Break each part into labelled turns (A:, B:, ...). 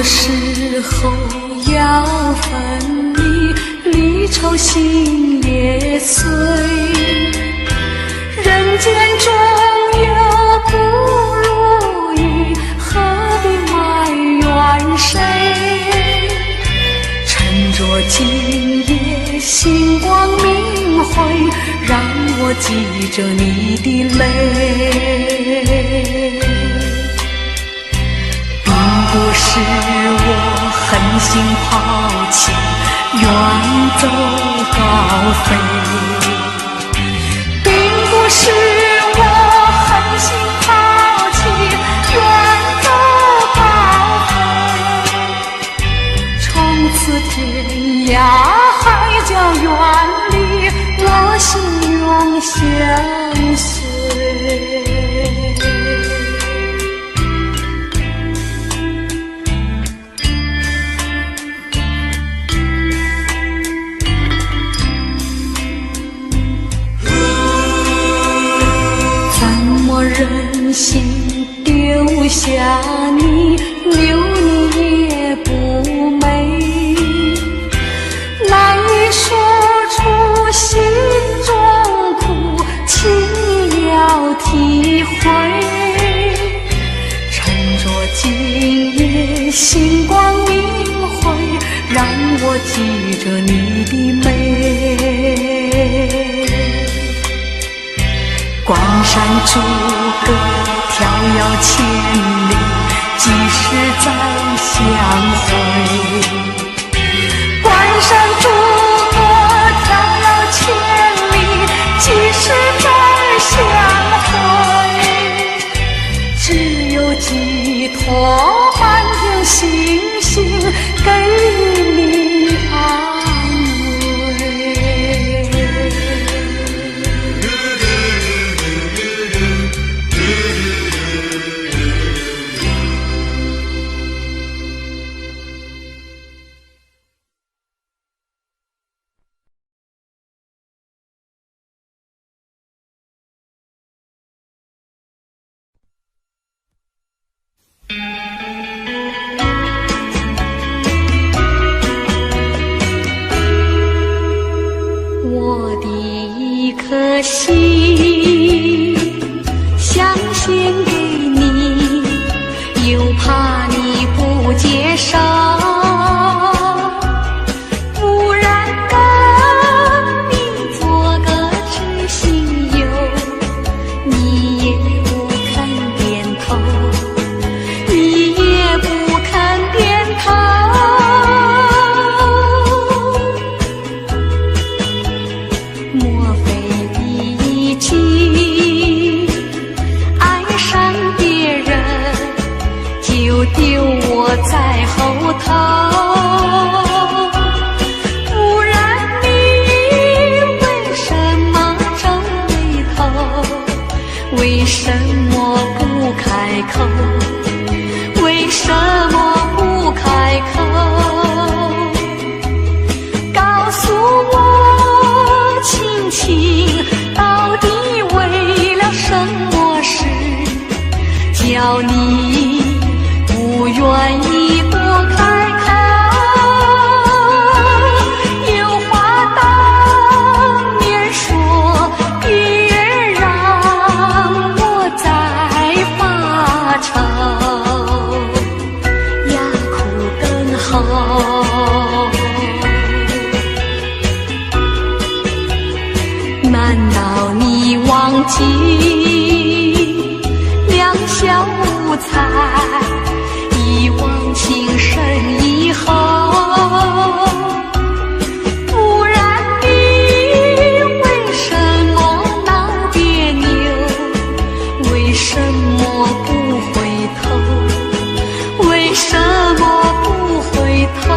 A: 时候要分离，离愁心也碎。人间中有不如意，何必埋怨谁？趁着今夜星光明辉，让我记着你的泪。并不是我狠心抛弃，远走高飞，并不是我狠心抛弃，远走高飞。从此天涯海角远离，我心永相随。忍心丢下你，留你也不美，难以说出心中苦，请你要体会。趁着今夜星光明辉，让我记着你的美。关山逐歌迢遥千里，几时再相会？关山逐歌迢遥千里，几时再相会？只有寄托满天星星，给你安慰。我的一颗心想献给你，又怕你不接受，不然跟你做个知心友，你也不肯点头，你也不肯点头。莫非已经爱上别人，就丢我在后头？不然你为什么皱眉头？为什么不开口？为什么不开口？告诉我亲亲，到底为了什么事，叫你不愿意多开口？有话当面说，别让我再发愁，哑哭更好。难道你忘记两小无猜，一往情深以后？不然你为什么闹别扭？为什么不回头？为什么不回头？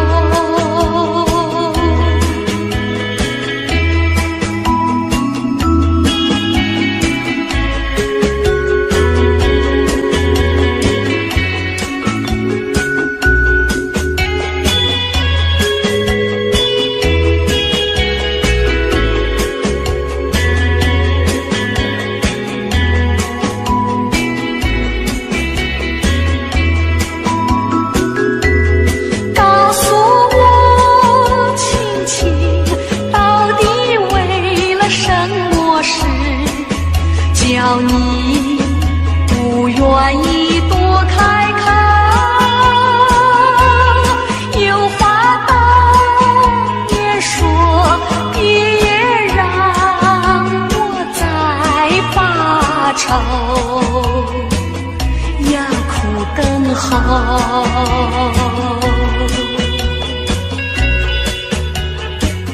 A: 后，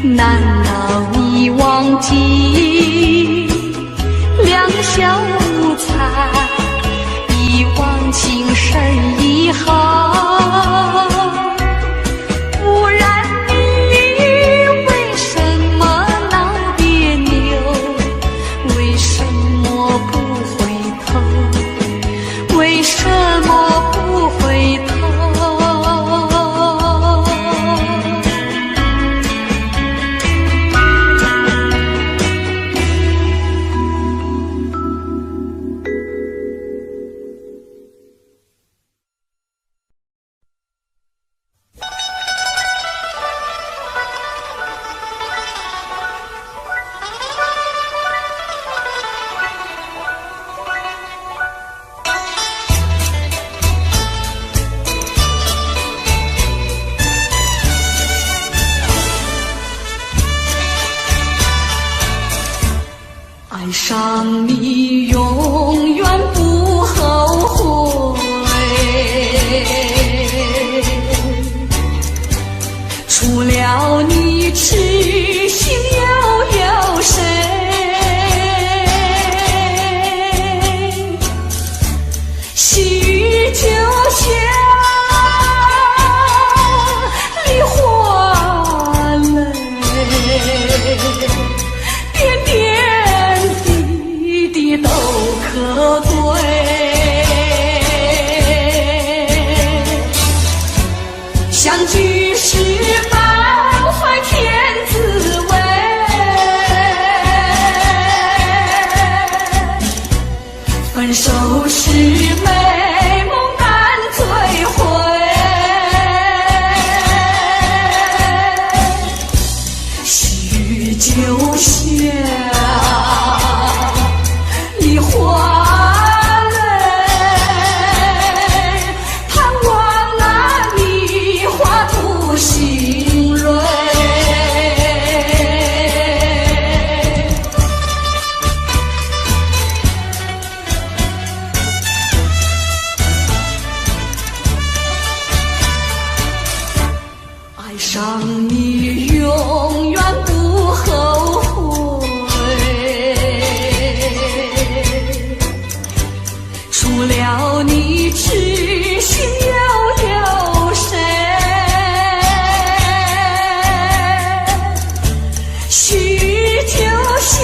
A: 难道你忘记两小无猜，一往情深以后？不然你为什么闹别扭？为什么不回头？为什么不回头？爱上你永远不后悔，除了你痴心又有谁？细雨就像梨花泪，点点都可贵，相聚时满怀天滋味，分手时美梦难追回，细雨就像梨花泪，盼望那梨花吐新蕊。爱上你永远不后悔，除了你痴心又有谁？细雨就像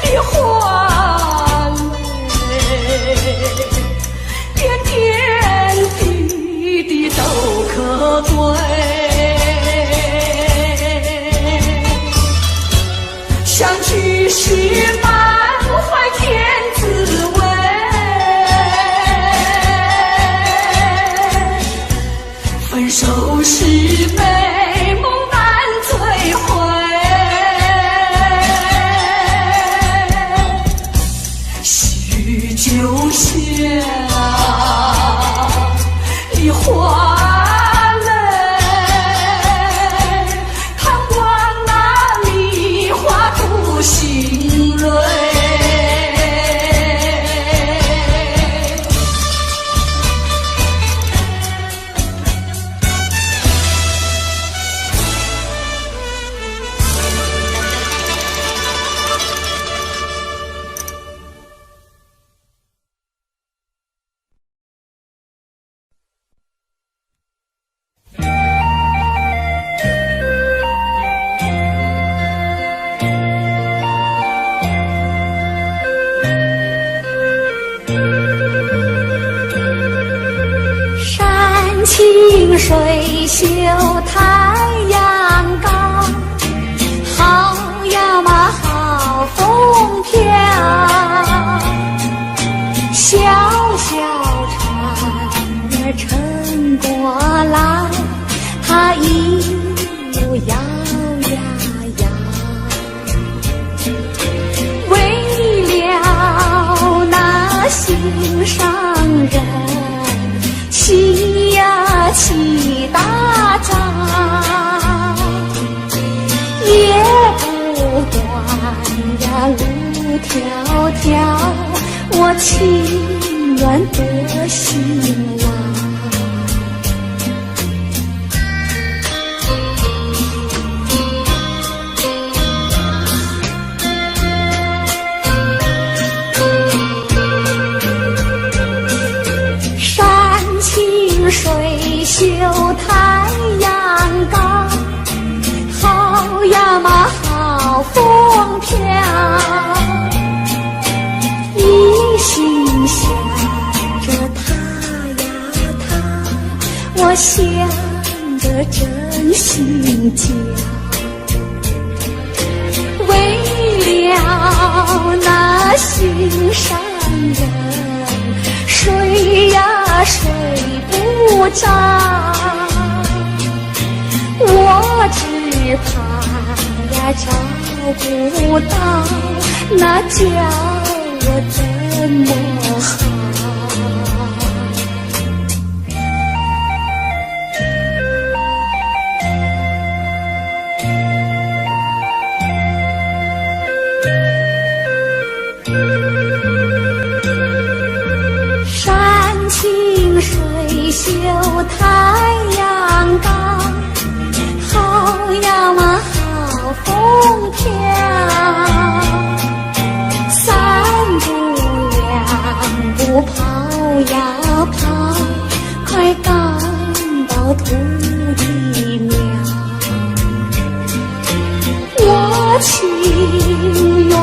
A: 梨花泪，点点滴滴都可追，相聚时满怀天滋味，分手时美梦难追回，细雨就像梨花泪，盼望那梨花吐新蕊。清水秀太阳高，好呀嘛好风飘，小小船儿撑过来，它一路摇呀摇，为了那心上人起呀起大早，也不管呀路迢迢，我情远的兴亡。山清水秀太阳高，好呀嘛好风飘，一心想着他呀他，我想得真心焦。为了那心上人，睡呀睡不着，我只怕呀找不到，那叫我怎么好？山清水秀太阳高，好呀嘛好风飘，三步两步跑呀跑，快赶到土地庙。我情愿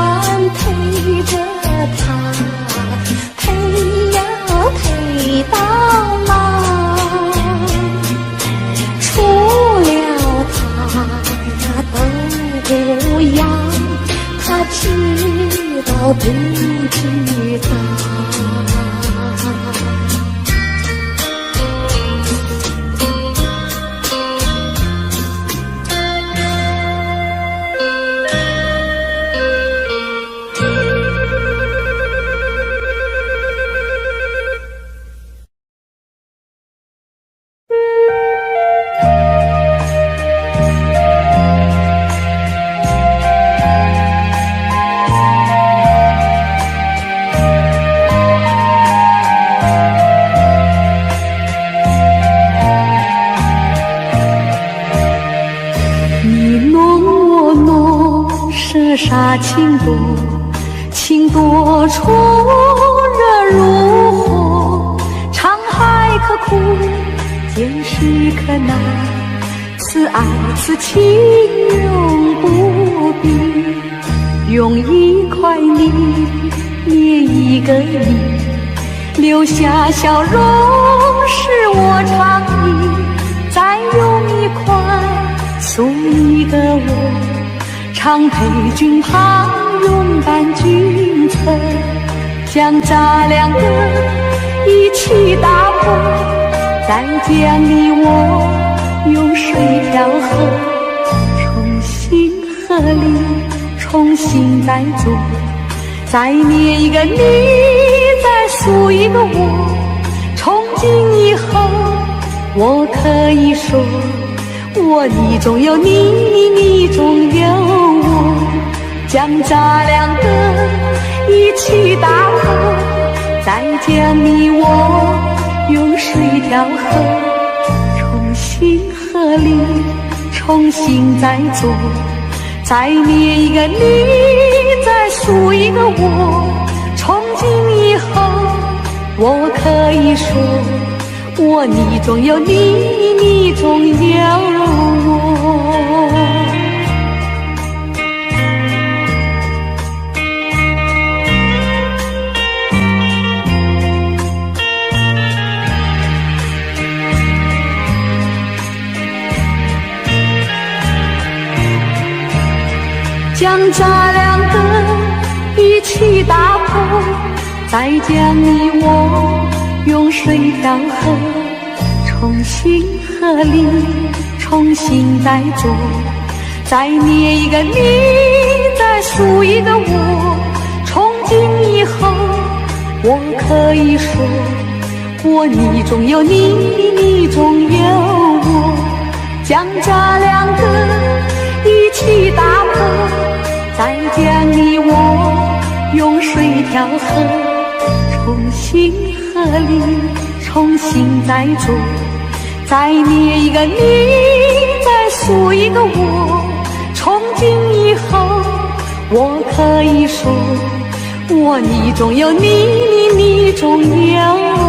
A: 陪着他，陪呀陪到老，除了他呀都不要，他知道不知道？
B: 射杀情多，情多处热如火，沧海可枯，见识可难，此爱此情永不变。用一块泥捏一个你，留下笑容是我常忆，再用一块塑一个我，常陪君旁，拥伴君侧，将咱两个一起打破，再将你我用水调和，重新合力，重新再做，再捏一个你，再塑一个我，从今以后我可以说，我你中有你，你中有我，将咱两个一起打破，再将你我用水调和，重新合力，重新再做，再捏一个你，再塑一个我，从今以后我可以说，我你中有你，你中有我。将咱两个一起打破，再将你我用水调和，重新合力，重新再做，再捏一个你，再塑一个我，从今以后我可以说，我你中有你，你中有我，将咱两个一起打破，再将你我用水调和，重新和你重新再做，再捏一个你，再塑一个我。从今以后，我可以说，我你中有你，你中有我。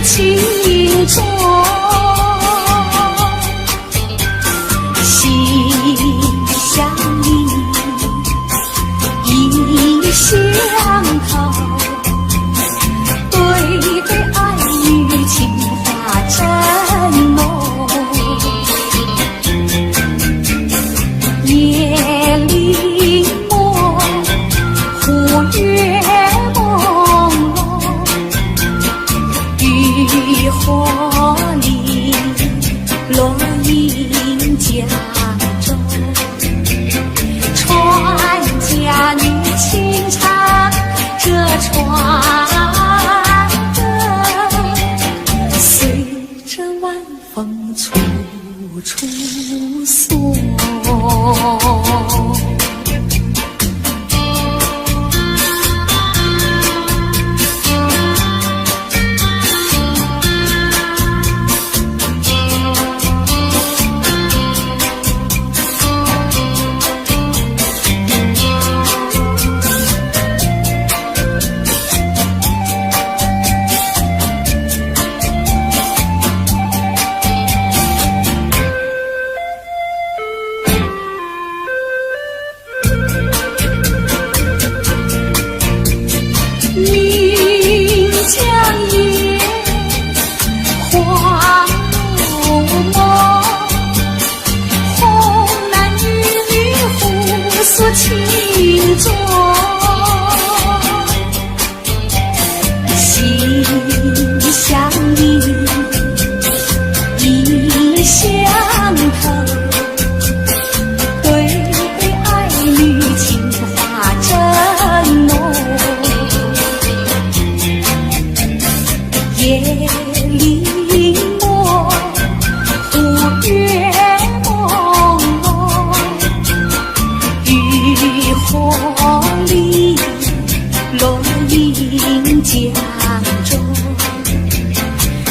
B: 情衷，心相依，意相投，对对爱与情话真浓。夜里默，忽月朦胧，渔火里落英江中，船家女轻唱这船歌，随着晚风处处送。情衷，心相依，意相投，对对爱侣情话真浓。夜里默，忽月朦胧，渔火里落英江中，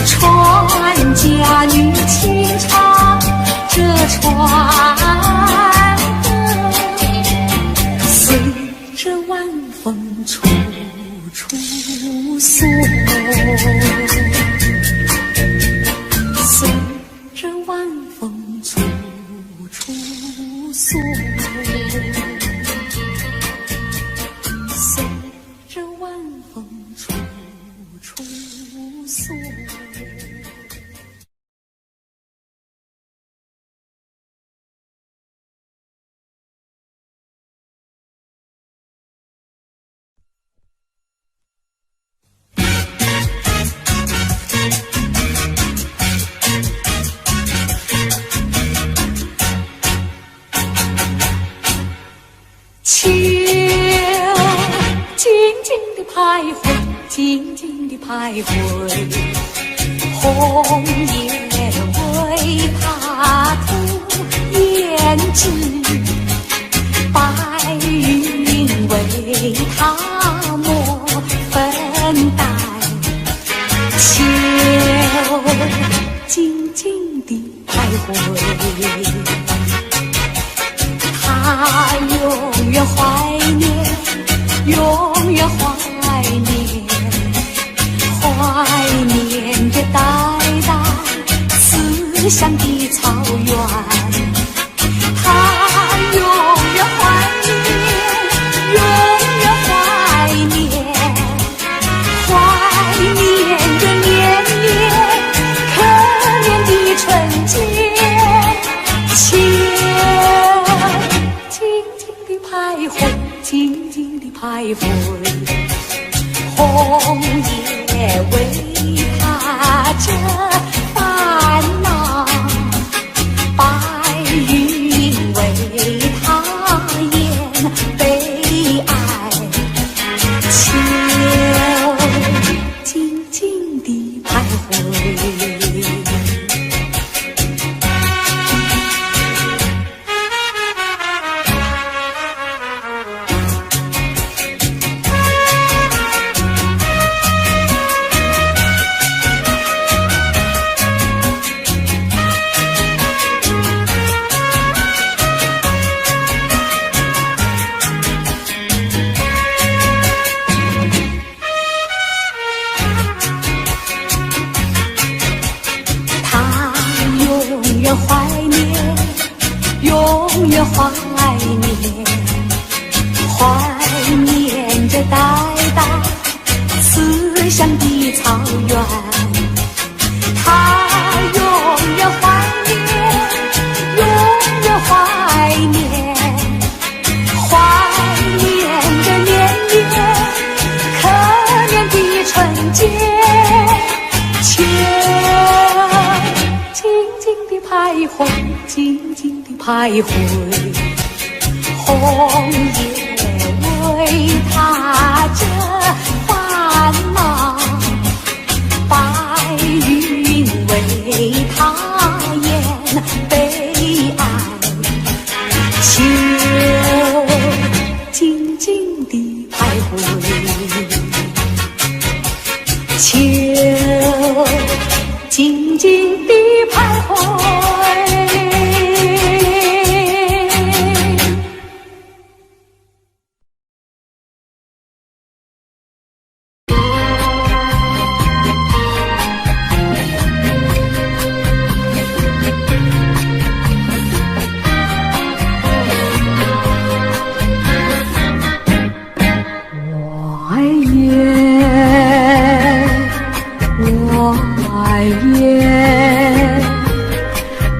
B: 船家女轻唱这船歌，随着晚风处处送，随着晚风处处送。随着晚风处处送。秋静静地徘徊，静静地徘徊，红叶为他涂胭脂，
A: 思乡的草原，他永远怀念，永远怀念，怀念着年年可怜的春节，情静静的徘徊，静静的徘徊，红叶为他遮烦恼，白云为他掩悲哀，秋静静地徘徊。怀念，永远怀念，怀念着代代思乡的草原，他永远怀念，永远怀念，怀念着年年可怜的春节，徘徊，静静地徘徊，红叶为他遮烦恼，白云为他掩悲哀，秋静静地徘徊，秋静静地徘徊。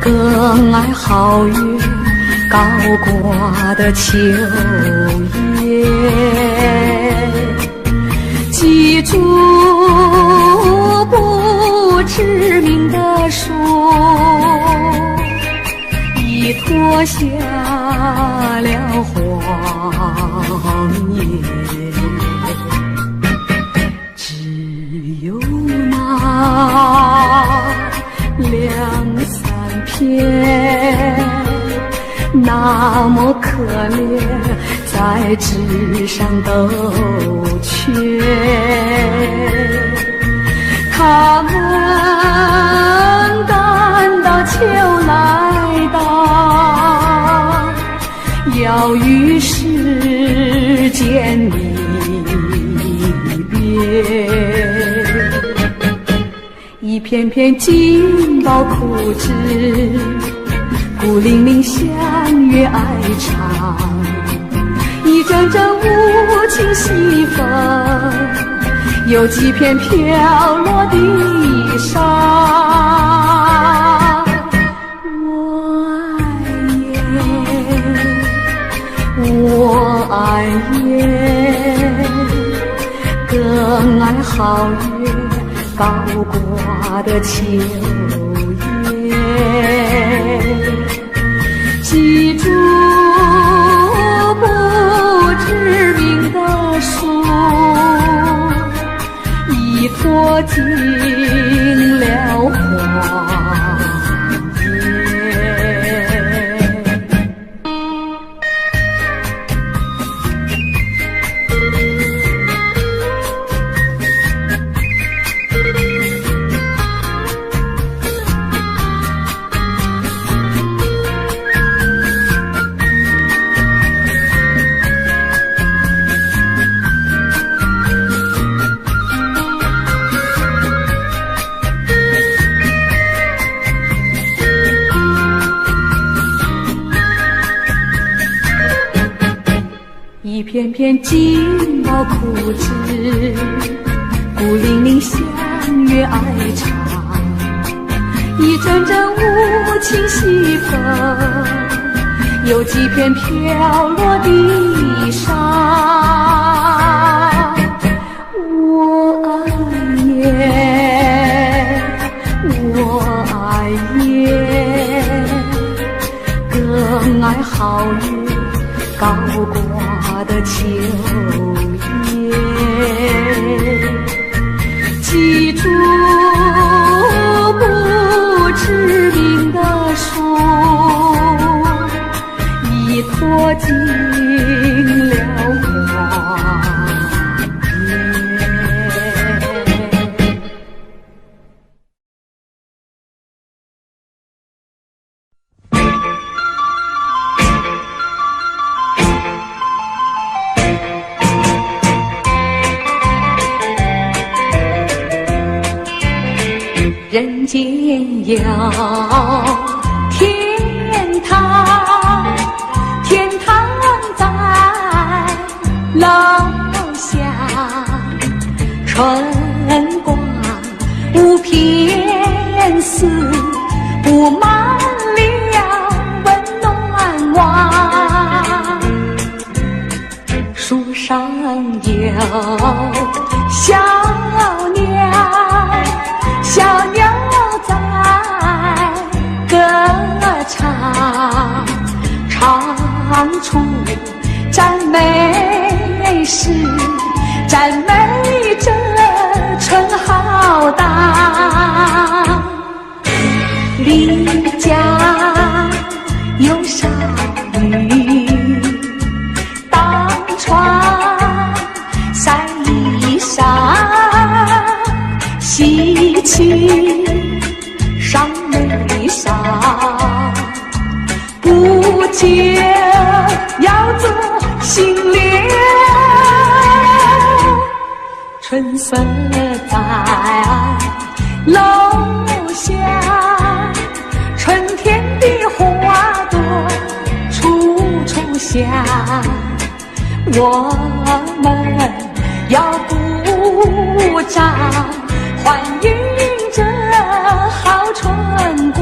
A: 更爱皓月高挂的秋叶，记住不知名的树，已脱下了黄叶，只有那两三片那么可怜，在纸上都缺，他们感到秋来到，要与世间离别，一片片金宝枯枝，孤零零相约哀长，一阵阵无情西风，有几片飘落地上。我爱雁，更爱皓月高挂的秋叶，记住不知名的树，已脱尽了黄叶。
B: 一片片金毛枯枝，孤零零相约爱长。一阵阵无情西风，有几片飘落地上。我爱夜，我爱夜，更爱皓月高挂的秋叶。记住不知名的树，已脱尽了花叶。人间有天堂，天堂在楼下，春光无偏私，布满了温暖网。树上有小鸟，小鸟在歌唱，唱出赞美诗，赞美这春浩荡。邻家有少女当窗晒衣裳，喜气上眉梢，不久要做新娘。春色在楼下，春天的花朵处处香。我们要鼓掌欢迎这好春光。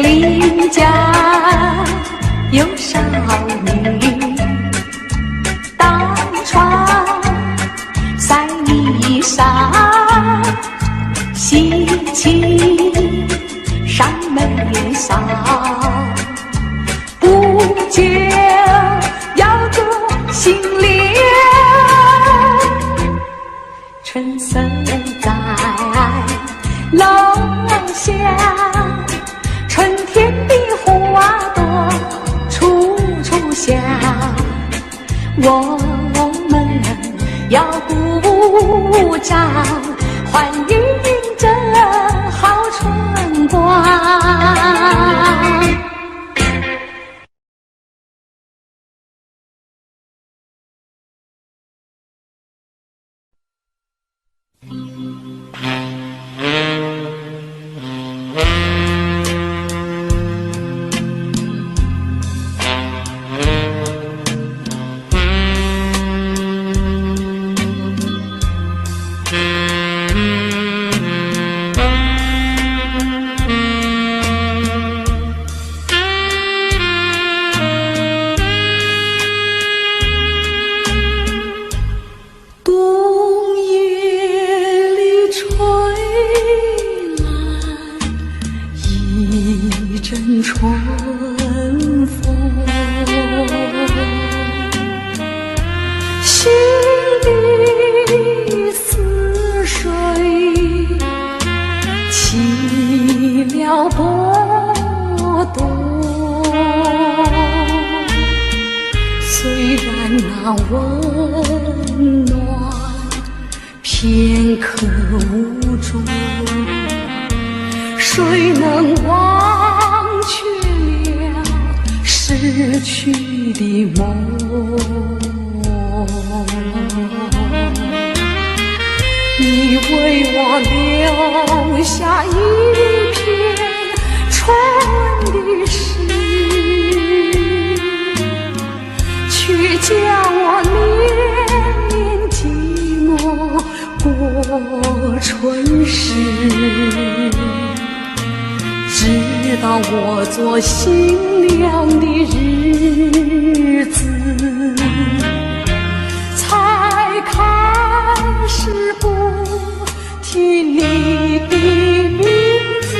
B: 邻家有少女当窗晒衣裳，喜气上眉梢，不久要做新娘。春色在楼下，春天的花朵处处香。我们要鼓掌欢迎这好春光。春风，心里似水起了波动。虽然那温暖片刻无中，谁能忘却了逝去的梦？你为我留下一片春的诗，却叫我年年寂寞过春时。直到我做新娘的日子，才开始不提你的名字。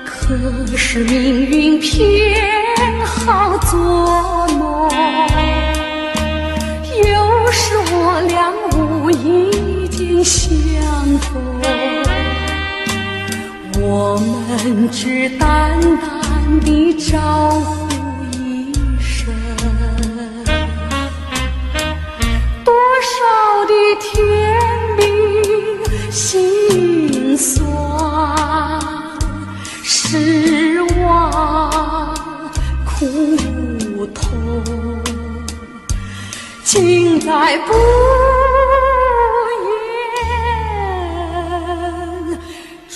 B: 可是命运偏好作弄，有时我俩无意间相逢，我们只淡淡地招呼一声，多少的甜蜜心酸，失望苦痛，尽在不言中。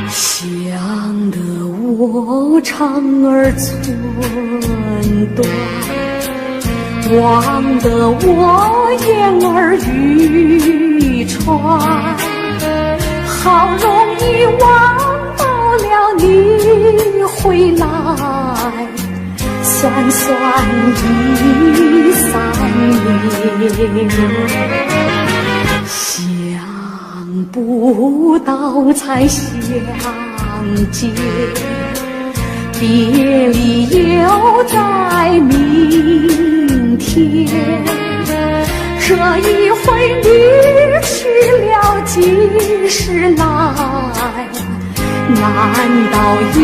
B: 想得我肠儿寸断，忘得我言儿语穿，好容易望到了你回来，算算已3年。想不到才相见，别离又在明天。这一回你去了几时来？难道又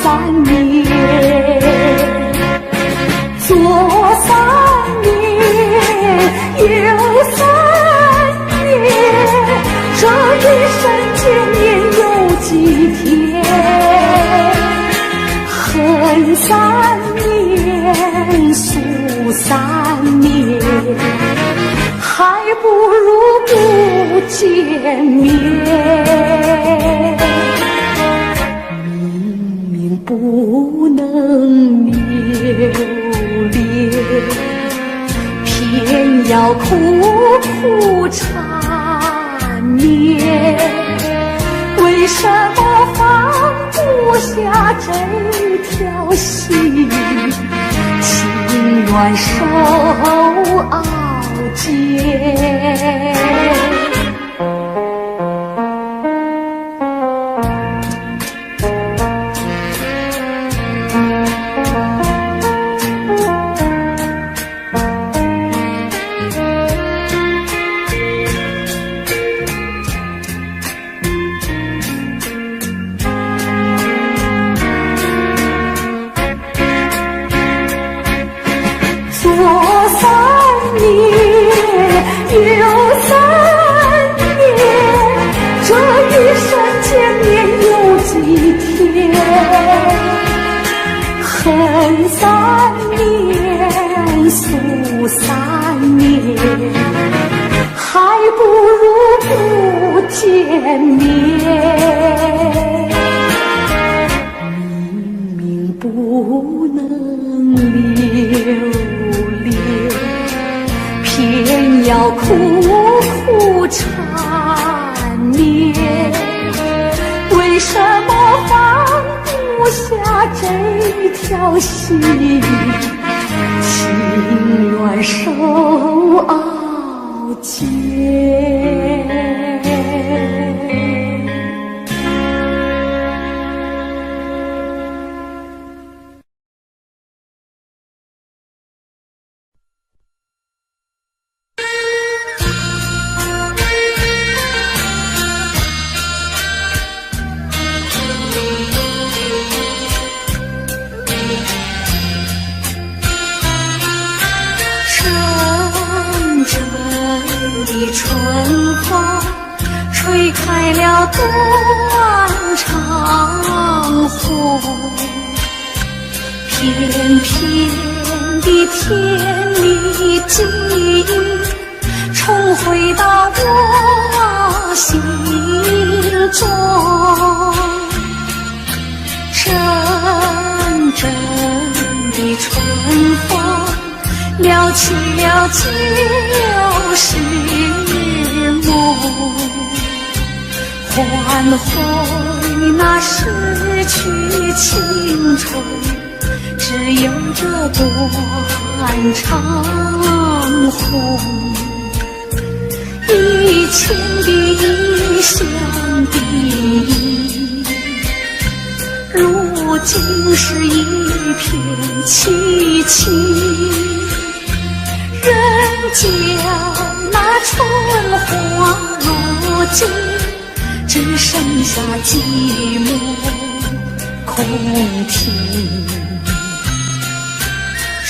B: 3年？左3年，右3年，这一生见面有几天？恨3年，诉3年，还不如不见面。明明不能留恋，偏要苦苦缠绵。为什么放不下这条心？情愿受熬煎。左3年，右3年，这一生见面有几天？恨3年，诉3年，还不如不见面。明明不能留恋，偏要苦苦缠绵。为什么放不下这条心？情愿受傲奸。的春风吹开了断肠红，片片的甜蜜记忆重回到我心中，阵阵的春风撩起了旧时梦，唤回那逝去青春，只有这断肠红。以前的异乡的忆，如今是一片凄凄。人间那春花落尽，只剩下寂寞空庭。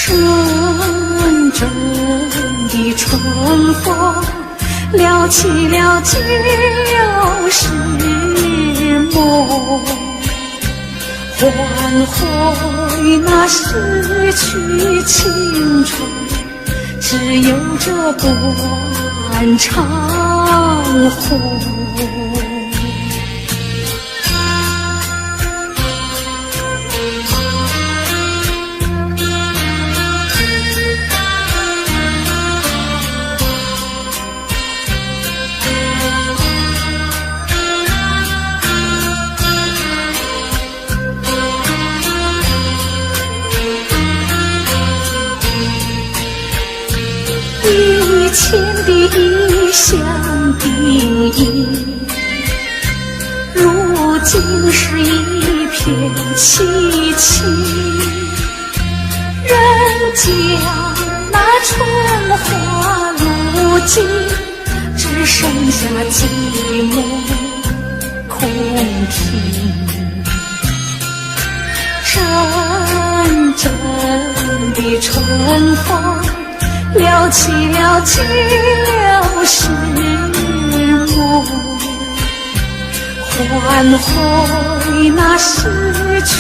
B: 阵阵的春风撩起了旧时梦，唤回那逝去青春，只有这断肠红。以前的异乡的忆，如今是一片凄凄。人间那春花落尽，只剩下寂寞空庭。阵阵的春风撩起了旧时梦，唤回那逝去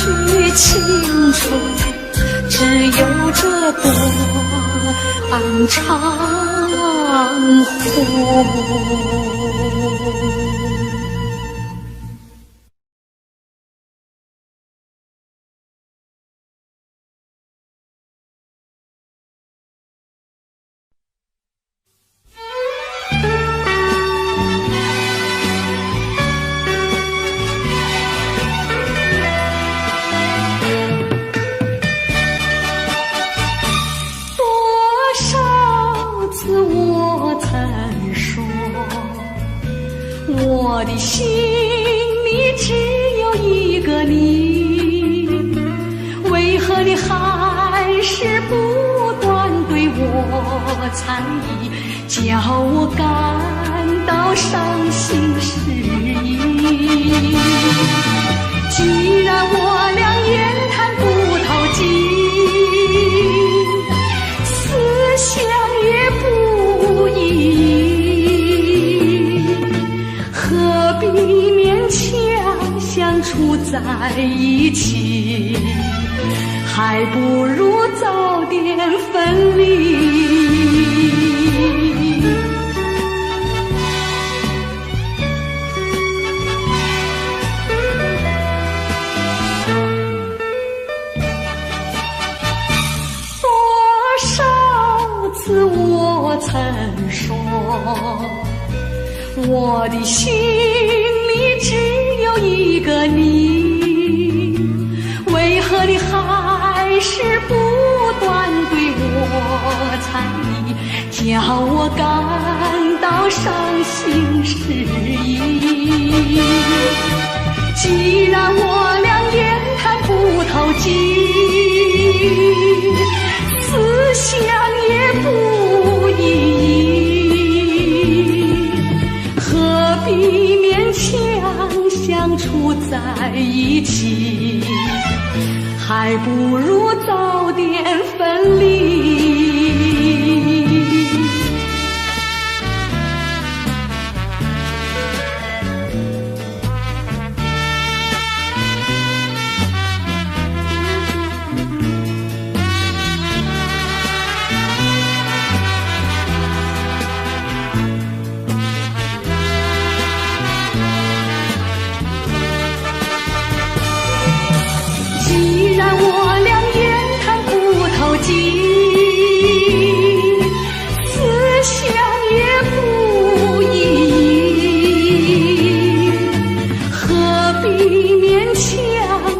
B: 青春，只有这断肠红。我的心里只有一个你，为何你还是不断对我猜疑，叫我感到伤心失意。既然我俩言谈不投机，思想也不一，何必勉强相处在一起，还不如早点分离。多少次我曾说，我的心里只有一个你，为何你还是不断对我
A: 要我感到伤心失意。既然我俩言谈不投机，思想也不一，何必勉强相处在一起？还不如早点分离。既然我俩言谈不投机，思想也不一，何必勉强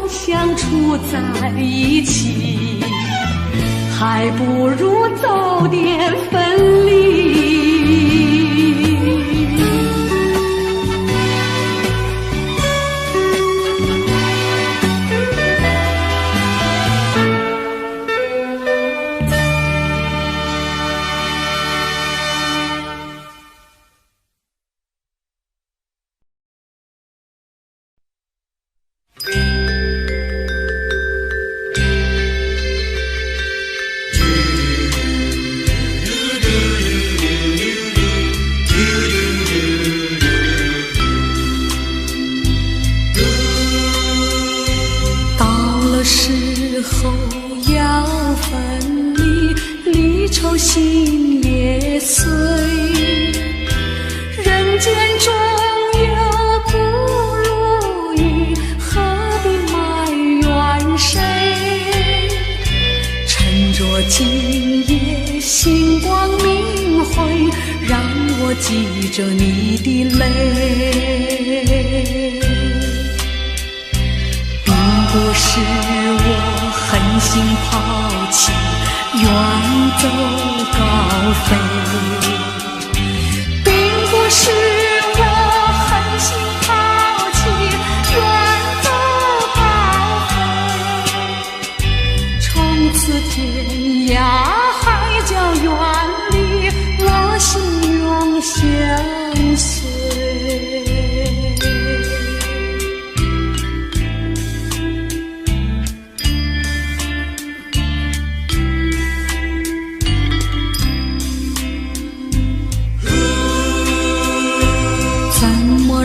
A: 相处在一起？还不如早点分离。时候要分离，离愁心也碎。人间中有不如意，何必埋怨谁？趁着今夜星光明辉，让我记着你的泪。不是我狠心抛弃，远走高飞，并不是我狠心抛弃，远走高飞。从此天涯海角远离，我心永相随。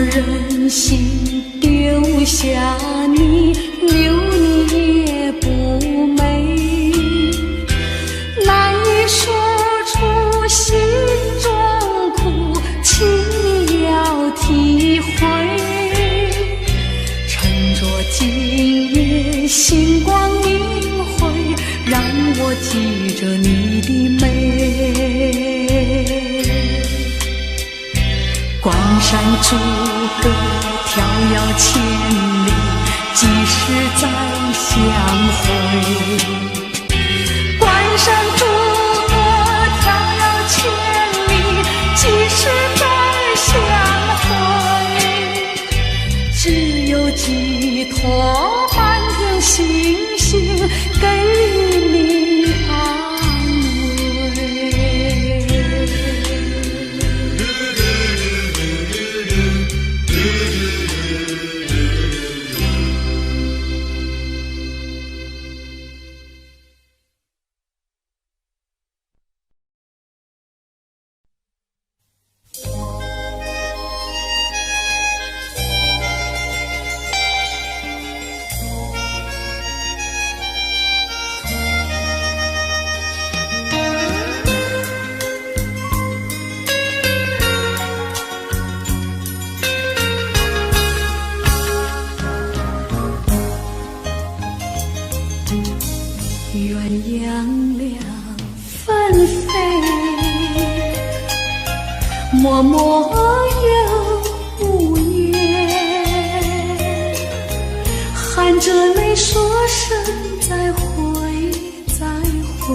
A: 忍心丢下你，留你也不美，难以说出心中苦，请你要体会。趁着今夜星光明辉，让我记着你的美。关山逐歌迢遥千里，几时再相会？关山逐歌迢遥千里，几时再相会？只有寄托满天星星，给你安慰。鸳鸯两纷飞，默默又无言，含着泪说声再会再会，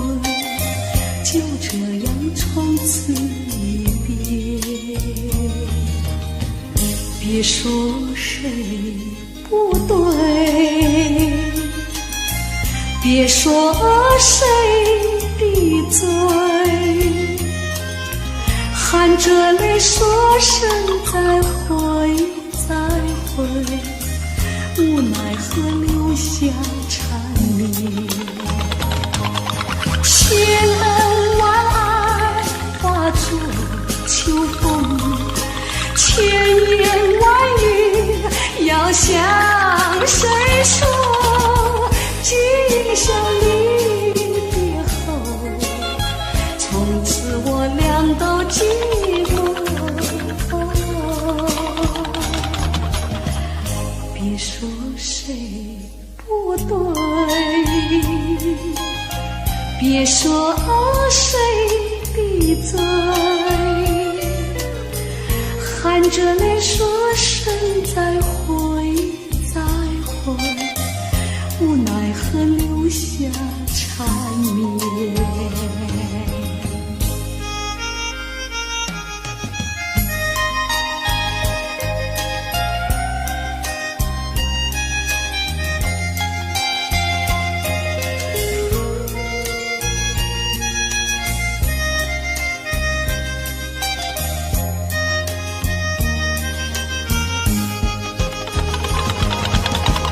A: 就这样
B: 从此一别。别说谁不对，别说谁的罪，含着泪说声再会再会，无奈何留下缠绵。千恩万爱化作秋风，千言万语要向谁说？今宵离别后，从此我俩都寂寞。别说谁不对，别说谁的罪，含着泪说声再会再会，无奈何留下缠绵。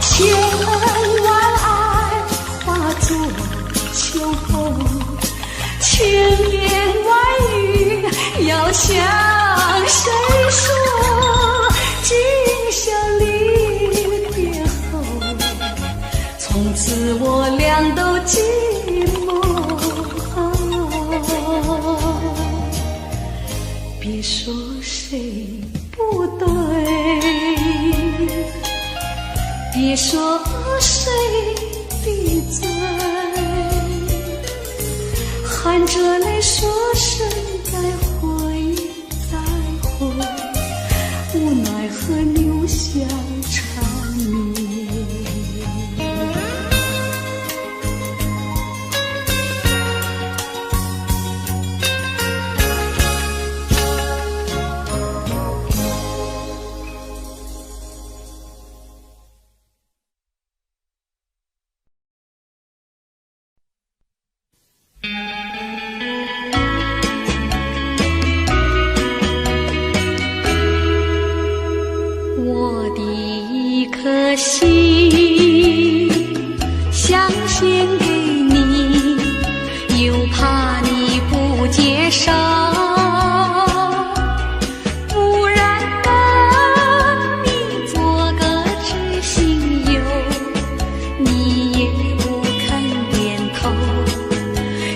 B: 千恩万爱化作秋风，千言万语要向谁说？今宵离别后，从此我俩都寂寞。别说谁不对，别说谁的罪，含着泪说声再会再会，无奈何留下缠绵。我的一颗心想献给你，又怕你不接受，不然跟你做个知心友，你也不肯点头，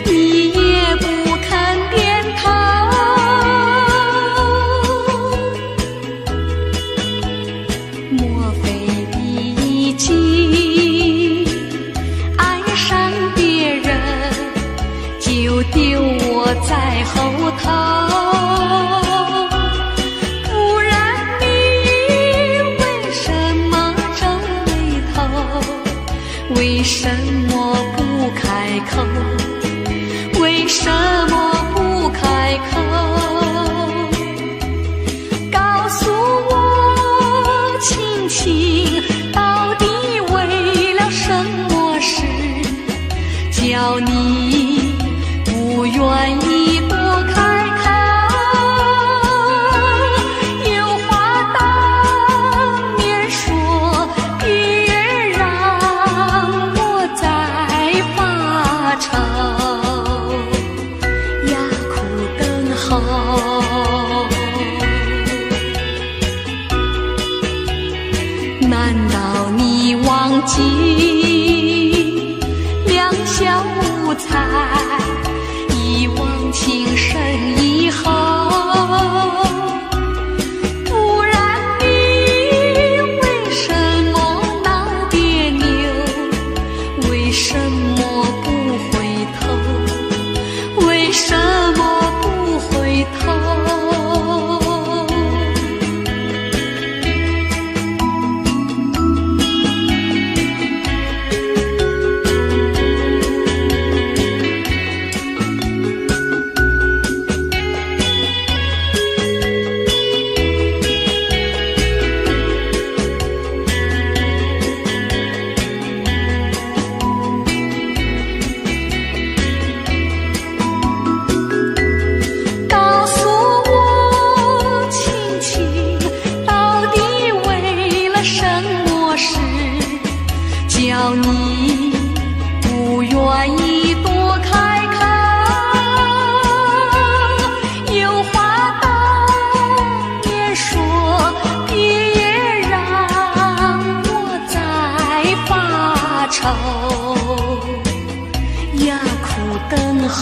B: 你也不肯点头。莫非已经爱上别人，就丢我在后头？不然你为什么皱眉头？为什么不开口？为什么不开口？告诉我亲亲，到底为了什么事，叫你不愿意多开口？有话当面说，别让我再发愁，哑苦等候。难道你忘记两小无猜，一往情深以后？不然你为什么闹别扭？为什么不回头？为什么不回头？
A: 等候。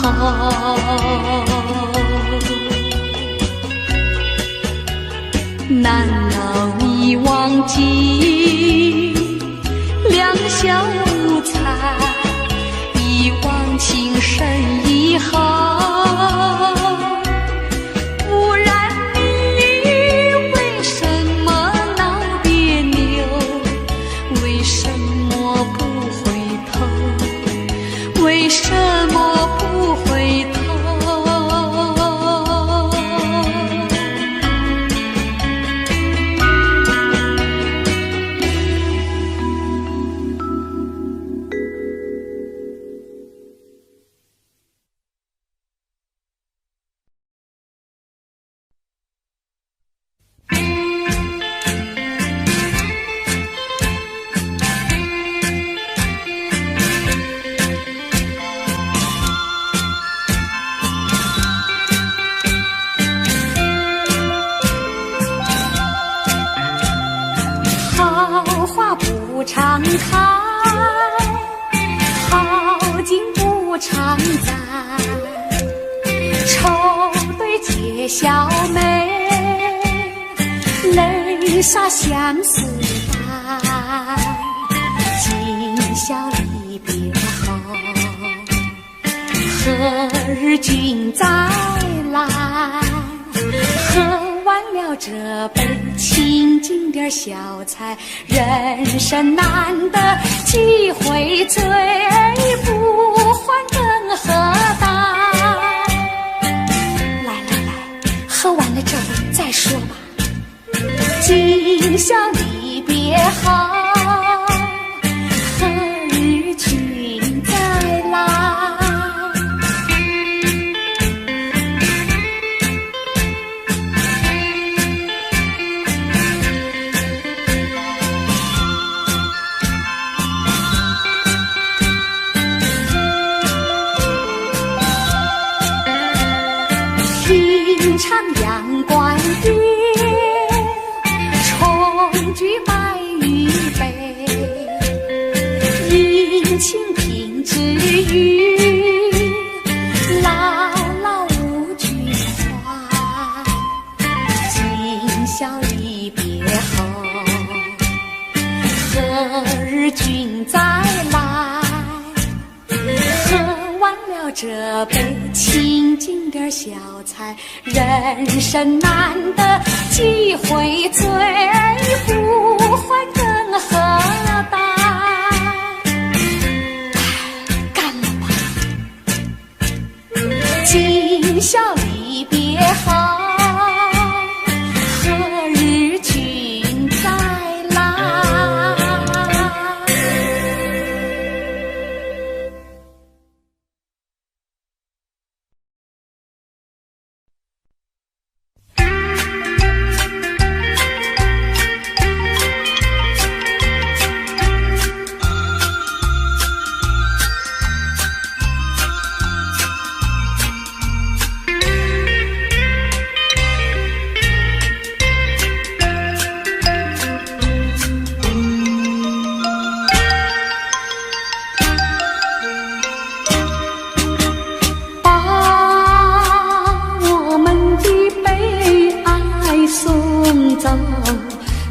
A: 难道你忘记两小无猜，一往情深以后？不然你为什么闹别扭？为什么不回头？为什么不回头？好花不常开，好景不常在，愁对解笑眉，泪洒相思带。今宵离别后，何日君再来？喝完了这杯清静点小菜，人生难得几回醉，不欢更何待？来来来，喝完了这杯再说吧。今宵离别后，何日君再来？平常阳关边，重举白玉杯，殷勤品之语，姥姥无惧怀。今宵离别后，何日君再来？喝完了这杯清静点小菜，人生难得几回醉，不欢更何待？干了吧！今宵离别后，何日君再来？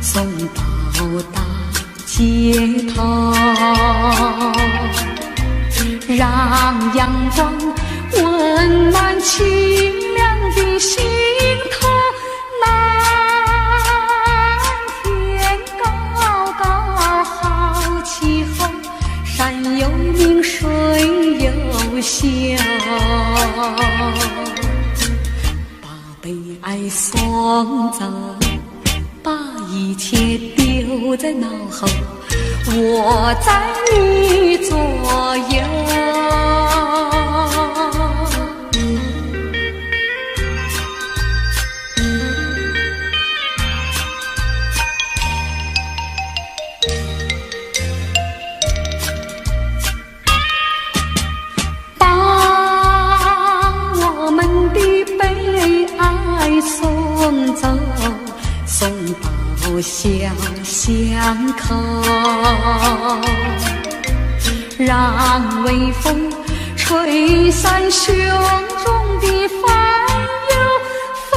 A: 送到大街头，让阳光温暖清凉的心头。蓝天高高好气候，山有名水有秀，把悲哀送走，把一切丢在脑后，我在你左右。把我们的悲哀送走，送到小巷口，让微风
B: 吹散胸中的烦忧，风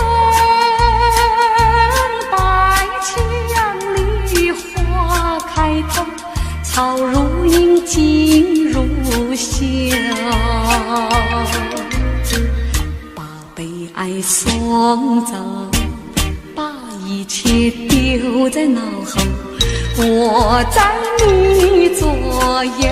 B: 摆起杨梨花开头，草如茵锦如绣，把悲哀送走，把一切丢在脑后，我在你左右。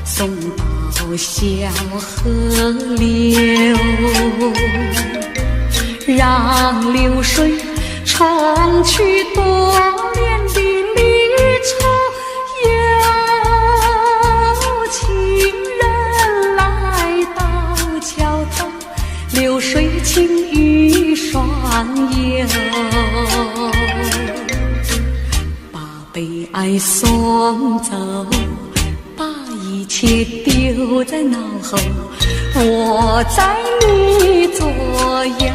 B: 送到小河流，让流水冲去多年的离愁，有情人来到桥头，流水轻于双游，把悲哀送走，一切丢在脑后，我在你左右。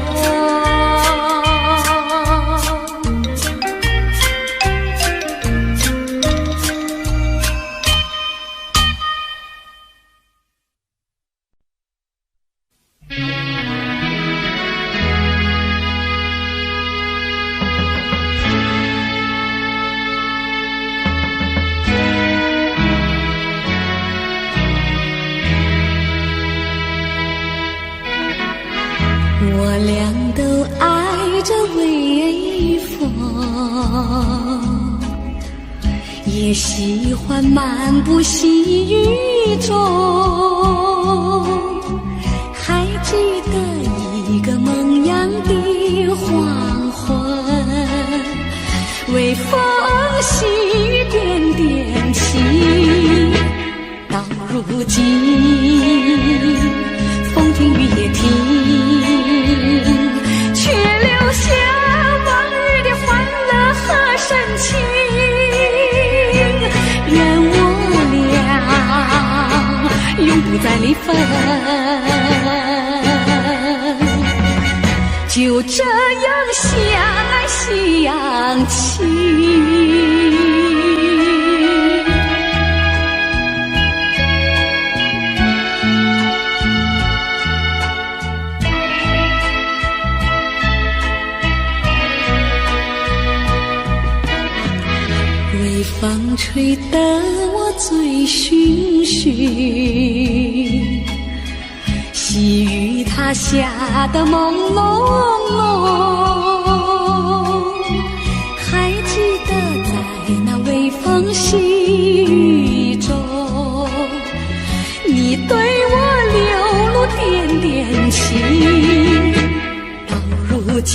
B: 我俩都爱着微风，也喜欢漫步细雨中，还记得一个梦样的黄昏，微风细雨点点情，到如今风停雨也停，却留下往日的欢乐和深情。愿我俩永不再离分，就这样相爱相亲。微风吹得我醉醺醺，细雨它下得朦朦胧，还记得在那微风细雨中，你对我流露点点情，到如今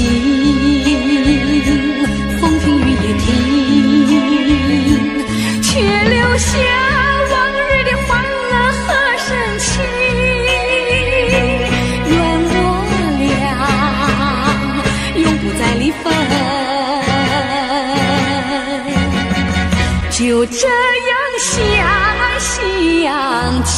B: 风停雨也停，却留下往日的欢乐和深情。愿我俩永不再离分，就这样相爱相亲。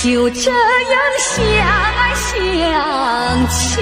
B: 就这样相爱相亲。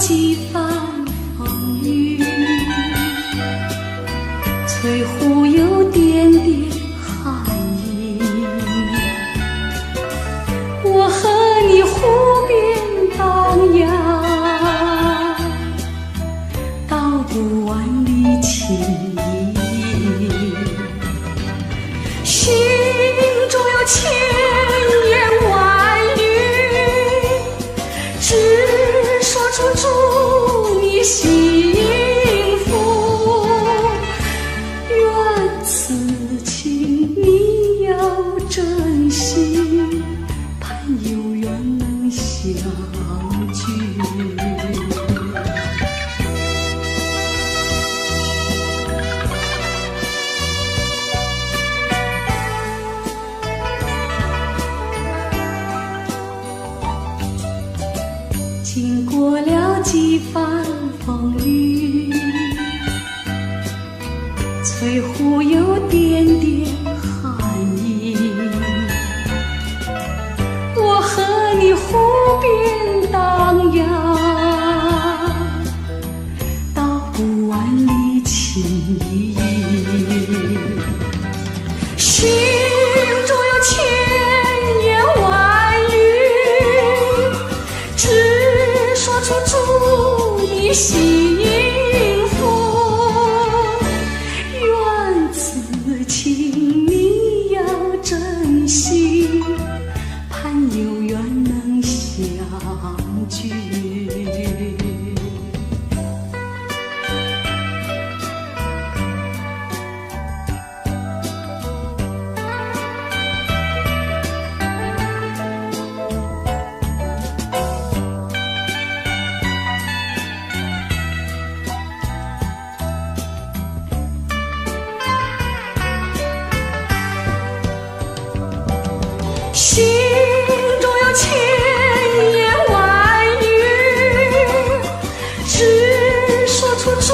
B: 几番风雨，翠湖有点点寒意。我和你湖边荡漾，道不完的情意，心中有千言万语，只说出祝你幸福。愿此情你要珍惜，盼有缘能相聚。经过了几番风雨，翠湖有点点寒意。我和你湖边荡漾，道不完的情意，心中有千言万语，只说出祝你幸福。愿此情你要珍惜，盼有缘能相聚。心中有千言万语，只说出祝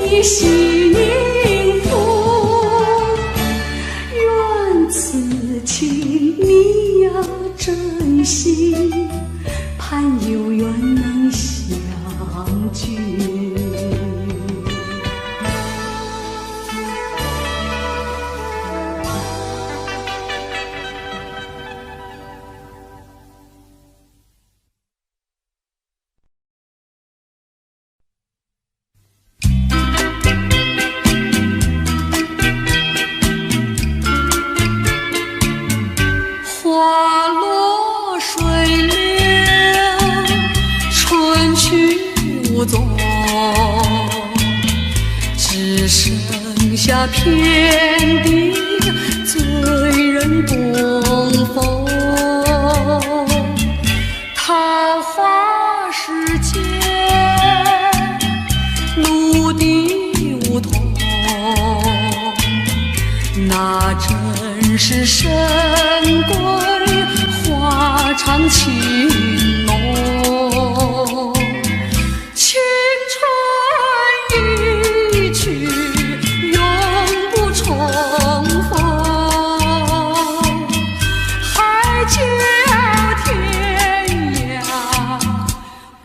B: 你幸福。愿此情你要珍惜，盼有缘能相聚。花落水流，春去无踪，只剩下遍地醉人东风。桃花世间，陆地梧桐，那真是神鬼花长情浓。青春一去永不重逢，海角天涯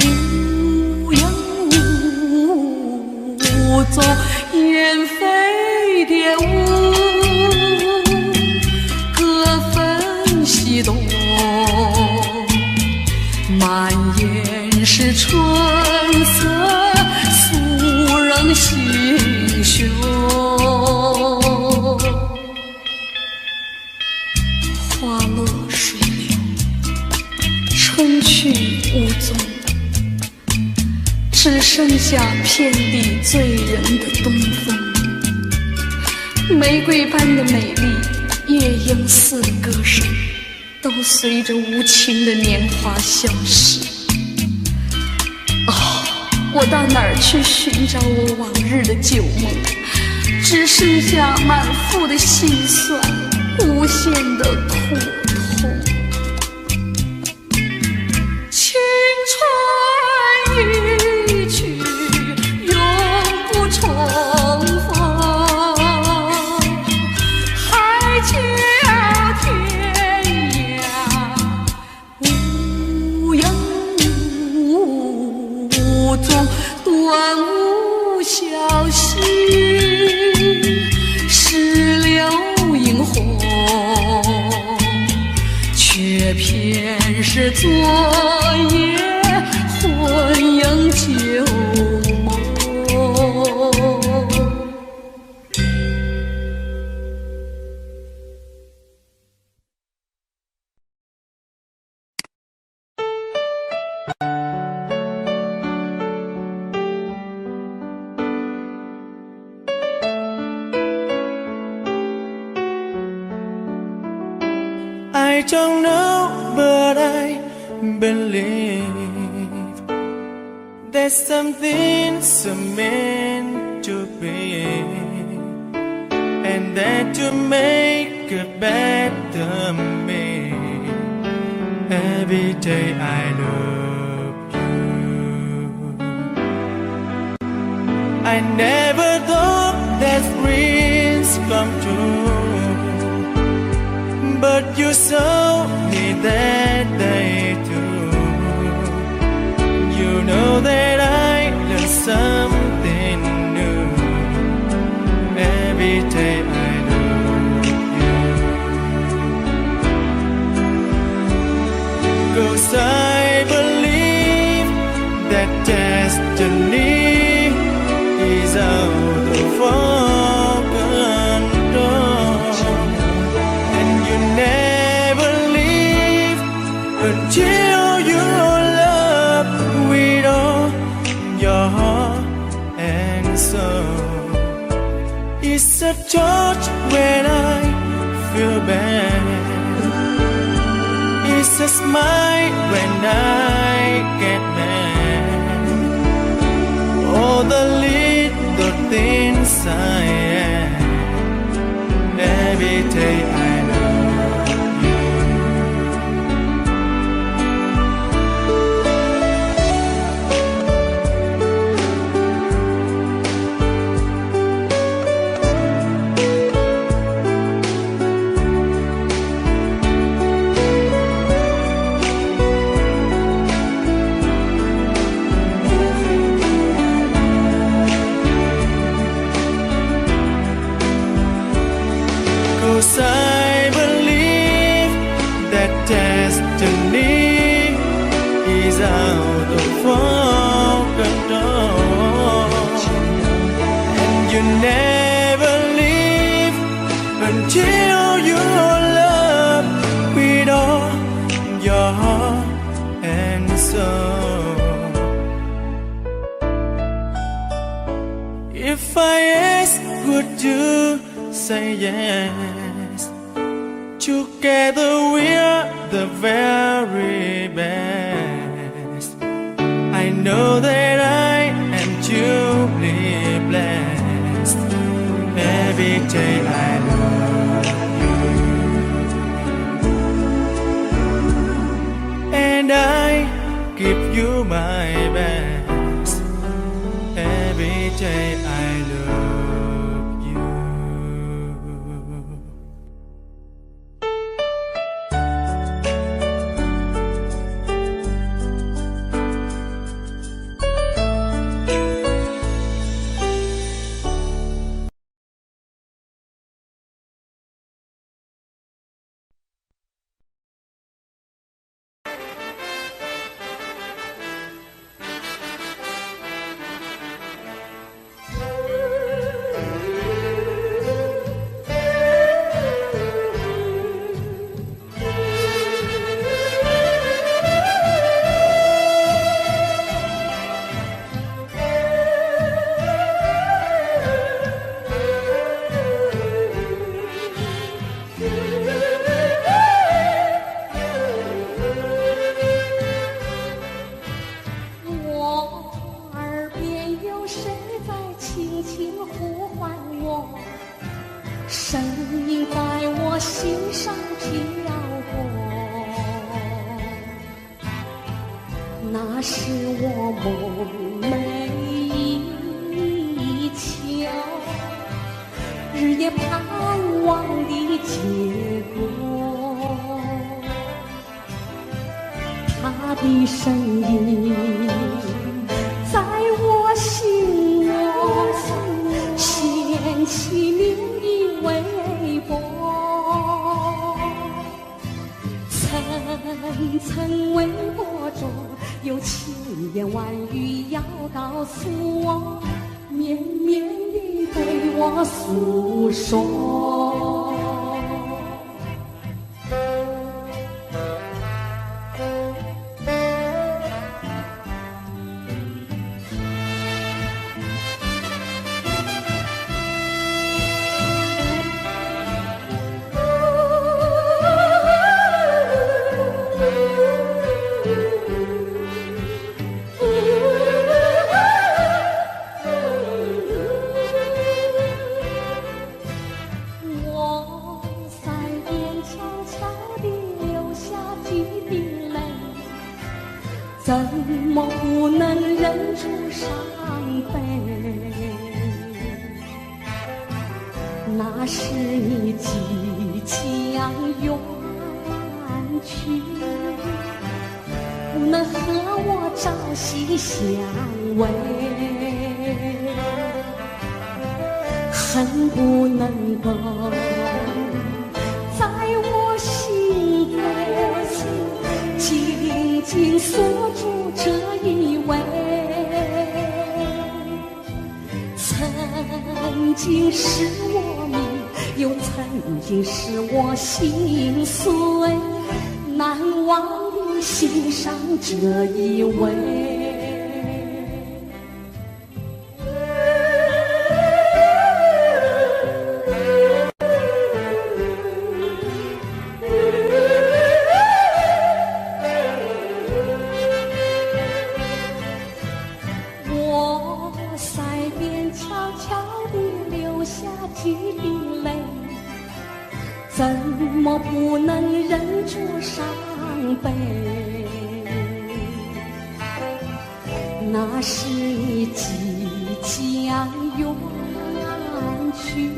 B: 无影无踪，雁飞蝶舞，各分西东，满眼是春色，诉人心胸。花落水流，春去无踪，只剩下遍地醉人的东风。玫瑰般的美丽，夜莺似的歌声，都随着无情的年华消失。我到哪儿去寻找我往日的旧梦？只剩下满腹的心酸，无限的苦痛。青春一去永不重逢，海角天涯无影无
A: 偏是昨夜魂萦旧梦。
C: I don't know, but I believe there's something so meant to be, and that to make a better me. Every day I love you. I never thought that dreams come true, but you saw me that day too. You know that I learned something new. Every day I love you. 'Cause I believe that destiny is out of our control, and you never leave until you love with all your heart and soul. It's a touch when I feel bad, it's a smile when I get mad. All the little things I am. Every day I love you. 'Cause I believe that destiny is out of our control, and you never leave until you love with all your heart and soul. If I ask, would you say yes? Together we're the very best. I know that I am truly blessed. Every day I love you, and I give you my best. Every day I love you.
B: 那是我梦寐以求，日夜盼望的结果。他的声音在我心窝，掀起涟漪微波。曾为我中有千言万语要告诉我，绵绵地对我诉说。怎么不能忍住伤悲？那是你即将远去，不能和我朝夕相偎，恨不能够在我心扉紧紧锁住这一位，曾经是我命，又曾经是我心碎，难忘的心上这一位。几滴泪，怎么不能忍住伤悲？那是你即将远去，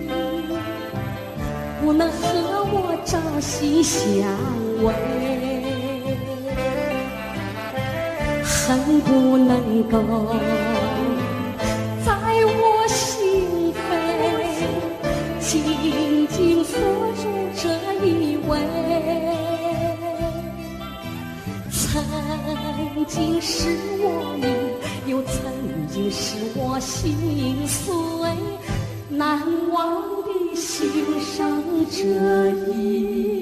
B: 不能和我朝夕相偎，恨不能够在我心扉紧紧锁住这一位，曾经是我命，又曾经是我心碎，难忘的心上这一